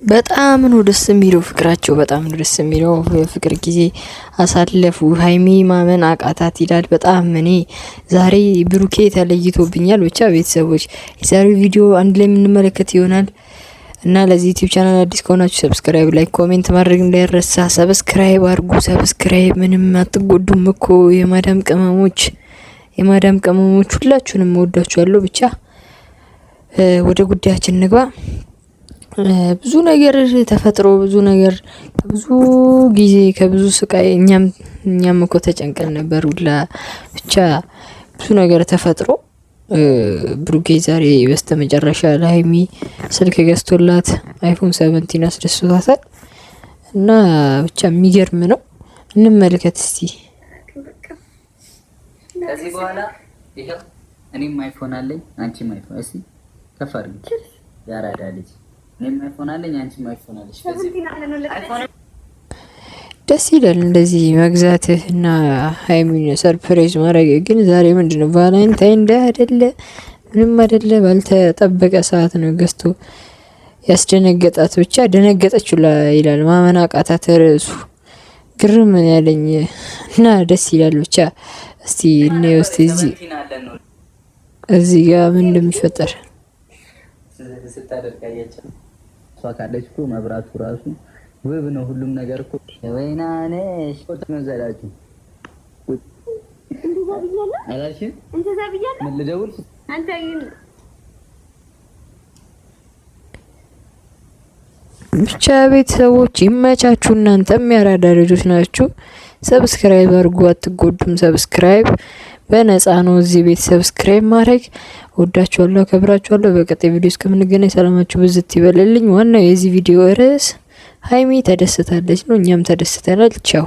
በጣም ነው ደስ የሚለው ፍቅራቸው፣ በጣም ነው ደስ የሚለው ፍቅር ጊዜ አሳለፉ። ሀይሚ ማመን አቃታት ይላል። በጣም እኔ ዛሬ ብሩኬ ተለይቶብኛል። ብቻ ቤተሰቦች የዛሬው ቪዲዮ አንድ ላይ የምንመለከት ይሆናል እና ለዚህ ዩቲዩብ ቻናል አዲስ ከሆናችሁ ሰብስክራይብ፣ ላይክ፣ ኮሜንት ማድረግ እንዳይረሳ። ሰብስክራይብ አድርጉ። ሰብስክራይብ ምንም አትጎዱም እኮ የማዳም ቅመሞች ሁላችሁንም እወዳችኋለሁ። ብቻ ወደ ጉዳያችን እንግባ። ብዙ ነገር ተፈጥሮ ብዙ ነገር ከብዙ ጊዜ ከብዙ ስቃይ እኛም እኮ ተጨንቀን ነበር ሁላ። ብቻ ብዙ ነገር ተፈጥሮ ብሩኬ ዛሬ በስተመጨረሻ ለሀይሚ ስልክ ገዝቶላት አይፎን 17 አስደስቷታል እና ብቻ የሚገርም ነው። እንመልከት እስቲ። ከዚህ በኋላ ይሄው እኔም አይፎን አለኝ አንቺም አይፎን። እስቲ ከፍ አድርጊ ያራዳ ልጅ። እኔም አይፎን አለኝ አንቺም አይፎን አለሽ። ደስ ይላል እንደዚህ መግዛትህ እና ሀይሚን ሰርፕራይዝ ማድረግ። ግን ዛሬ ምንድነው ቫላንታይን ዴይ አይደለ? ምንም አይደለ። ባልተጠበቀ ሰዓት ነው ገዝቶ ያስደነገጣት። ብቻ ደነገጠች ይላል። ማመን አቃታት ርዕሱ። ግርም ያለኝ እና ደስ ይላል ብቻ። እስቲ እኔ ውስጥ እዚህ ጋር ምን እንደሚፈጠር ስታደርጋያችሁ እሷ ካለች እኮ መብራቱ ራሱ ውብ ነው። ሁሉም ነገር እኮ ወይናነሽ እኮ ተመዘላችሁ። ምን ልደውል አንተ ብቻ ቤተሰቦች ይመቻችሁ። እናንተም ያራዳ ልጆች ናችሁ። ሰብስክራይብ አድርጉ፣ አትጎዱም። ሰብስክራይብ በነፃ ነው እዚህ ቤት ሰብስክራይብ ማድረግ። ወዳችኋለሁ፣ አከብራችኋለሁ። በቀጣይ ቪዲዮ እስከምንገናኝ ሰላማችሁ ብዝት ይበልልኝ። ዋናው የዚህ ቪዲዮ ርዕስ ሀይሚ ተደስታለች ነው። እኛም ተደስተናል። ቻው